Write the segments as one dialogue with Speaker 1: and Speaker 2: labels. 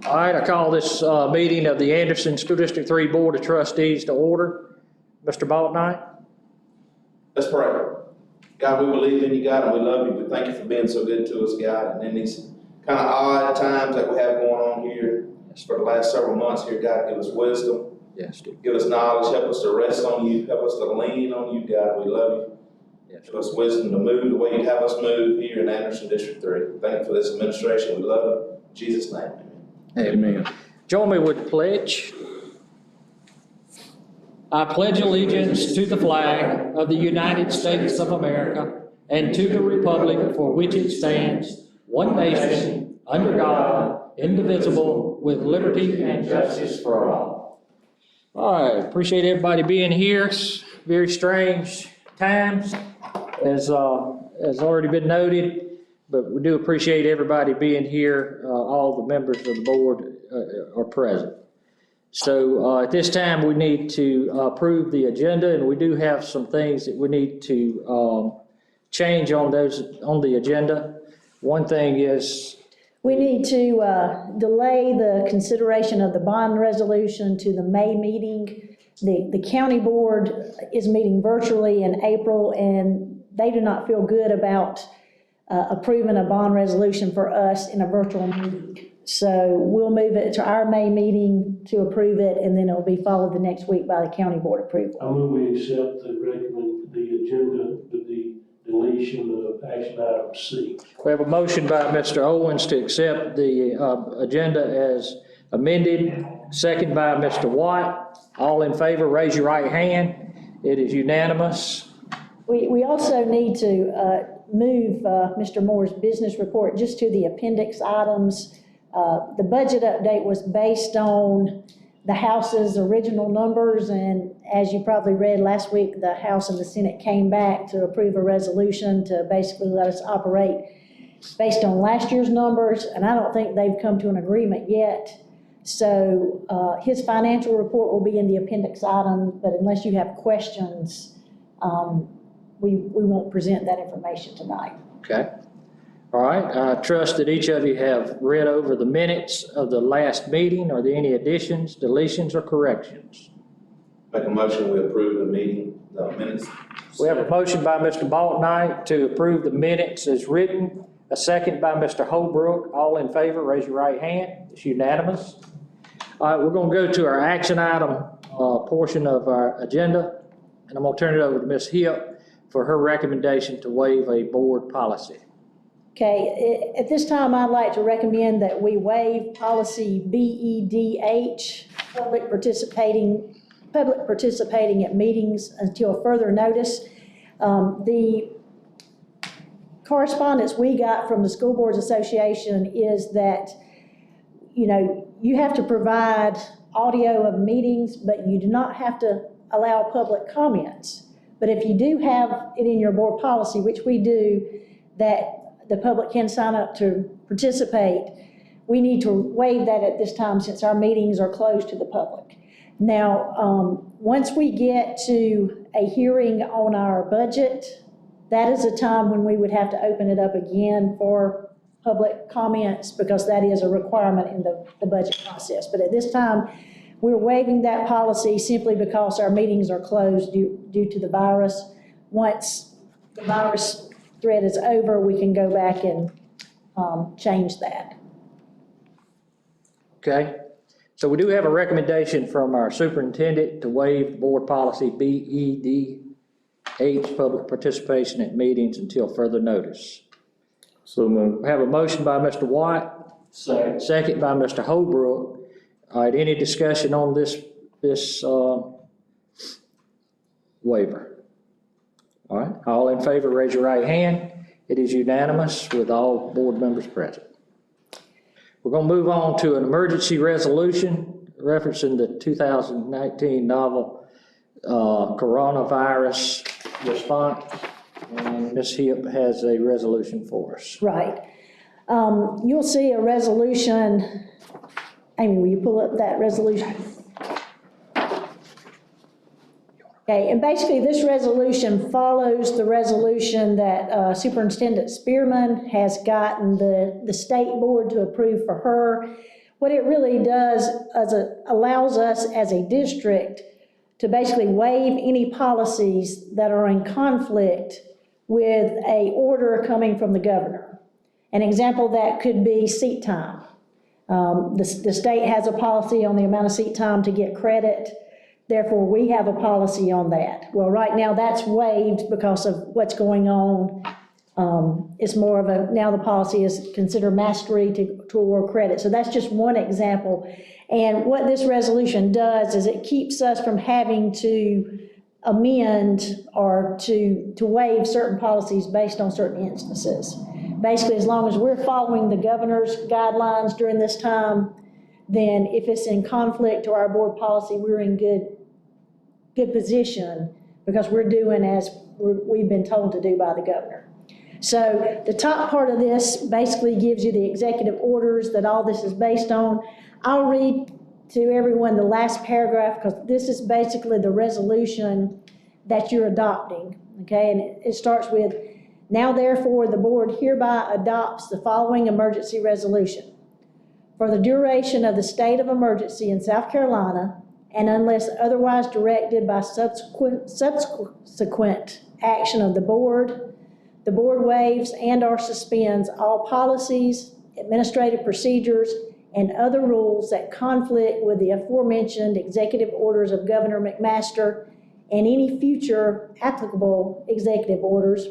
Speaker 1: All right, I call this meeting of the Anderson School District 3 Board of Trustees to order. Mr. Baltnight?
Speaker 2: Let's pray. God, we believe in you, God, and we love you. We thank you for being so good to us, God. And in these kind of odd times that we have going on here for the last several months here, God, give us wisdom.
Speaker 1: Yes, Steve.
Speaker 2: Give us knowledge. Help us to rest on you. Help us to lean on you, God. We love you.
Speaker 1: Yes.
Speaker 2: Give us wisdom to move the way you have us move here in Anderson District 3. Thank you for this administration. We love you. In Jesus' name, amen.
Speaker 1: Amen. Join me with the pledge. I pledge allegiance to the flag of the United States of America and to the republic for which it stands, one nation, under God, indivisible, with liberty and justice for all. All right, appreciate everybody being here. It's very strange times, as already been noted, but we do appreciate everybody being here. All the members of the board are present. So at this time, we need to approve the agenda, and we do have some things that we need to change on the agenda. One thing is,
Speaker 3: we need to delay the consideration of the bond resolution to the May meeting. The county board is meeting virtually in April, and they do not feel good about approving a bond resolution for us in a virtual meeting. So we'll move it to our May meeting to approve it, and then it'll be followed the next week by the county board approval.
Speaker 4: I move we accept the agenda with the deletion of action item C.
Speaker 1: we have a motion by Mr. Owens to accept the agenda as amended, second by Mr. Watt. All in favor, raise your right hand. It is unanimous.
Speaker 3: We also need to move Mr. Moore's business report just to the appendix items. The budget update was based on the House's original numbers, and as you probably read last week, the House and the Senate came back to approve a resolution to basically let us operate based on last year's numbers, and I don't think they've come to an agreement yet. So his financial report will be in the appendix item, but unless you have questions, we won't present that information tonight.
Speaker 1: Okay. All right, I trust that each of you have read over the minutes of the last meeting. Are there any additions, deletions, or corrections?
Speaker 2: Make a motion, we approve the meeting, the minutes.
Speaker 1: We have a motion by Mr. Baltnight to approve the minutes as written, a second by Mr. Holbrook. All in favor, raise your right hand. It's unanimous. All right, we're going to go to our action item portion of our agenda, and I'm going to turn it over to Ms. Hipp for her recommendation to waive a board policy.
Speaker 3: Okay, at this time, I'd like to recommend that we waive policy BEDH, public participating at meetings until further notice. The correspondence we got from the School Boards Association is that, you have to provide audio of meetings, but you do not have to allow public comments. But if you do have it in your board policy, which we do, that the public can sign up to participate, we need to waive that at this time since our meetings are closed to the public. Now, once we get to a hearing on our budget, that is a time when we would have to open it up again for public comments, because that is a requirement in the budget process. But at this time, we're waiving that policy simply because our meetings are closed due to the virus. Once the virus threat is over, we can go back and change that.
Speaker 1: Okay, so we do have a recommendation from our superintendent to waive board policy BEDH, public participation at meetings until further notice.
Speaker 4: So moved.
Speaker 1: We have a motion by Mr. White, second by Mr. Holbrook. All right, any discussion on this waiver? All right, all in favor, raise your right hand. It is unanimous with all board members present. We're going to move on to an emergency resolution referencing the 2019 novel coronavirus response. And Ms. Hipp has a resolution for us.
Speaker 3: Right. You'll see a resolution. Amy, will you pull up that resolution? Okay, and basically this resolution follows the resolution that Superintendent Spearman has gotten the state board to approve for her. What it really does is it allows us as a district to basically waive any policies that are in conflict with a order coming from the governor. An example of that could be seat time. The state has a policy on the amount of seat time to get credit. Therefore, we have a policy on that. Well, right now that's waived because of what's going on. It's more of a, now the policy is considered mastery to award credit. So that's just one example. And what this resolution does is it keeps us from having to amend or to waive certain policies based on certain instances. Basically, as long as we're following the governor's guidelines during this time, then if it's in conflict to our board policy, we're in good position because we're doing as we've been told to do by the governor. So the top part of this basically gives you the executive orders that all this is based on. I'll read to everyone the last paragraph because this is basically the resolution that you're adopting, okay? And it starts with, now therefore the board hereby adopts the following emergency resolution. For the duration of the state of emergency in South Carolina, and unless otherwise directed by subsequent action of the board waives and/or suspends all policies, administrative procedures, and other rules that conflict with the aforementioned executive orders of Governor McMaster and any future applicable executive orders,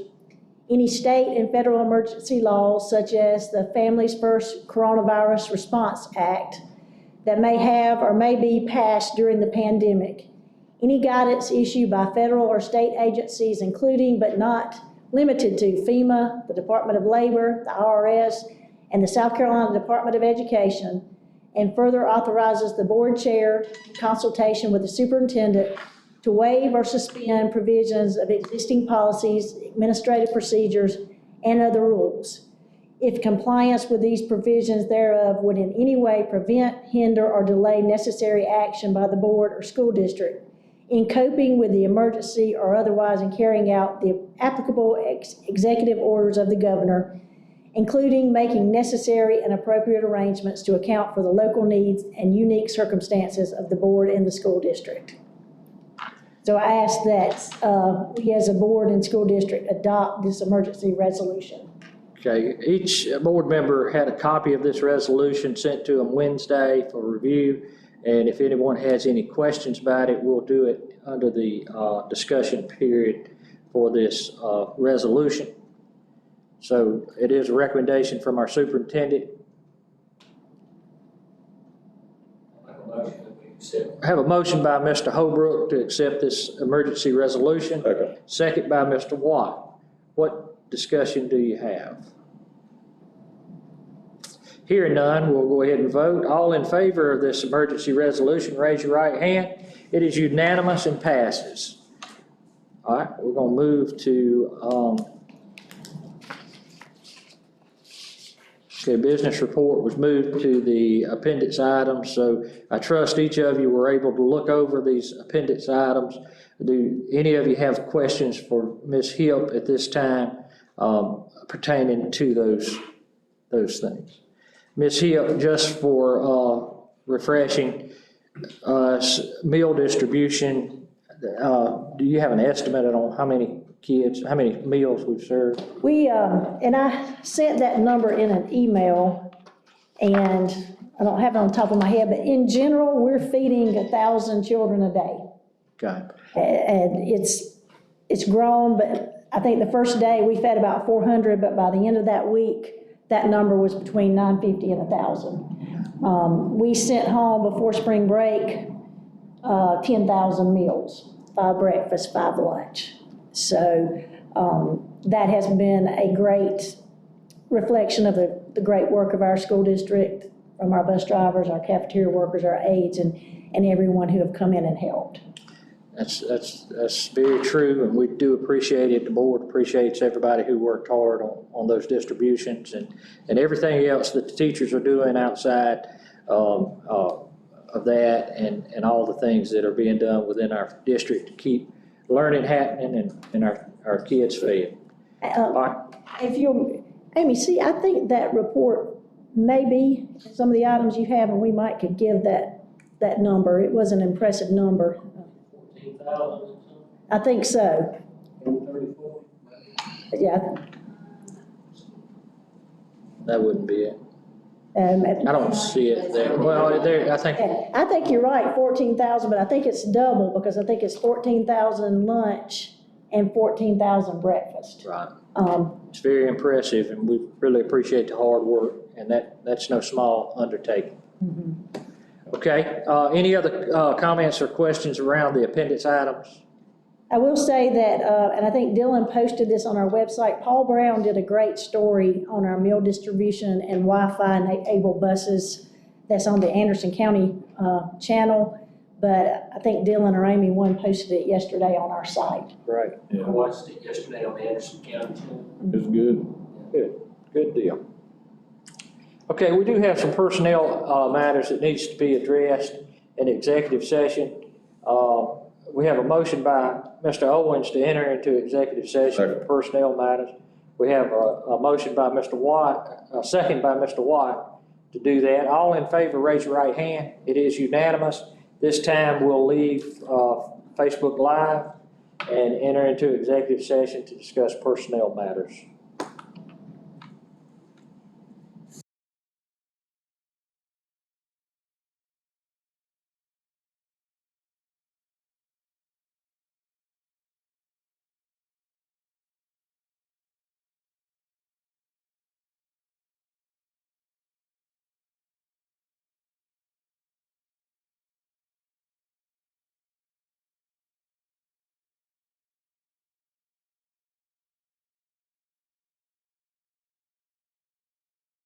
Speaker 3: any state and federal emergency laws such as the Families First Coronavirus Response Act that may have or may be passed during the pandemic, any guidance issued by federal or state agencies, including but not limited to FEMA, the Department of Labor, the IRS, and the South Carolina Department of Education, and further authorizes the board chair, in consultation with the superintendent, to waive or suspend provisions of existing policies, administrative procedures, and other rules, if compliance with these provisions thereof would in any way prevent, hinder, or delay necessary action by the board or school district in coping with the emergency or otherwise in carrying out the applicable executive orders of the governor, including making necessary and appropriate arrangements to account for the local needs and unique circumstances of the board and the school district. So I ask that we as a board and school district adopt this emergency resolution.
Speaker 1: Okay, each board member had a copy of this resolution sent to them Wednesday for review. And if anyone has any questions about it, we'll do it under the discussion period for this resolution. So it is a recommendation from our superintendent. I have a motion by Mr. Holbrook to accept this emergency resolution.
Speaker 5: Okay.
Speaker 1: Second by Mr. Watt. What discussion do you have? Hearing none, we'll go ahead and vote. All in favor of this emergency resolution, raise your right hand. It is unanimous and passes. All right, we're going to move to okay, business report was moved to the appendix items, so I trust each of you were able to look over these appendix items. Do any of you have questions for Ms. Hill at this time pertaining to those things? Ms. Hill, just for refreshing, meal distribution, do you have an estimate on how many kids, how many meals we've served?
Speaker 3: We, and I sent that number in an email, and I don't have it on top of my head, but in general, we're feeding 1,000 children a day.
Speaker 1: Okay.
Speaker 3: And it's grown, but I think the first day we fed about 400, but by the end of that week, that number was between 950 and 1,000. We sent home before spring break 10,000 meals, 5 breakfast, 5 lunch. So that has been a great reflection of the great work of our school district, from our bus drivers, our cafeteria workers, our aides, and everyone who have come in and helped.
Speaker 1: That's very true, and we do appreciate it. The board appreciates everybody who worked hard on those distributions and everything else that the teachers are doing outside of that, and all the things that are being done within our district to keep learning happening and our kids fed. All right.
Speaker 3: If you'll, Amy, see, I think that report may be some of the items you have, and we might could give that number. It was an impressive number.
Speaker 4: 14,000.
Speaker 3: I think so.
Speaker 4: 34.
Speaker 3: Yeah.
Speaker 1: That wouldn't be it.
Speaker 3: I
Speaker 1: I don't see it there. Well, there, I think,
Speaker 3: you're right, 14,000, but I think it's double, because I think it's 14,000 lunch and 14,000 breakfast.
Speaker 1: right. It's very impressive, and we really appreciate the hard work, and that's no small undertaking. Okay, any other comments or questions around the appendix items?
Speaker 3: I will say that, and I think Dylan posted this on our website, Paul Brown did a great story on our meal distribution and Wi-Fi enabled buses that's on the Anderson County channel, but I think Dylan or Amy one posted it yesterday on our site.
Speaker 1: Right.
Speaker 4: I watched it yesterday on Anderson County.
Speaker 1: It's good. Good deal. Okay, we do have some personnel matters that needs to be addressed in executive session. We have a motion by Mr. Owens to enter into executive session for personnel matters. We have a motion by Mr. Watt, a second by Mr. Watt to do that. All in favor, raise your right hand. It is unanimous. This time we'll leave Facebook Live and enter into executive session to discuss personnel matters.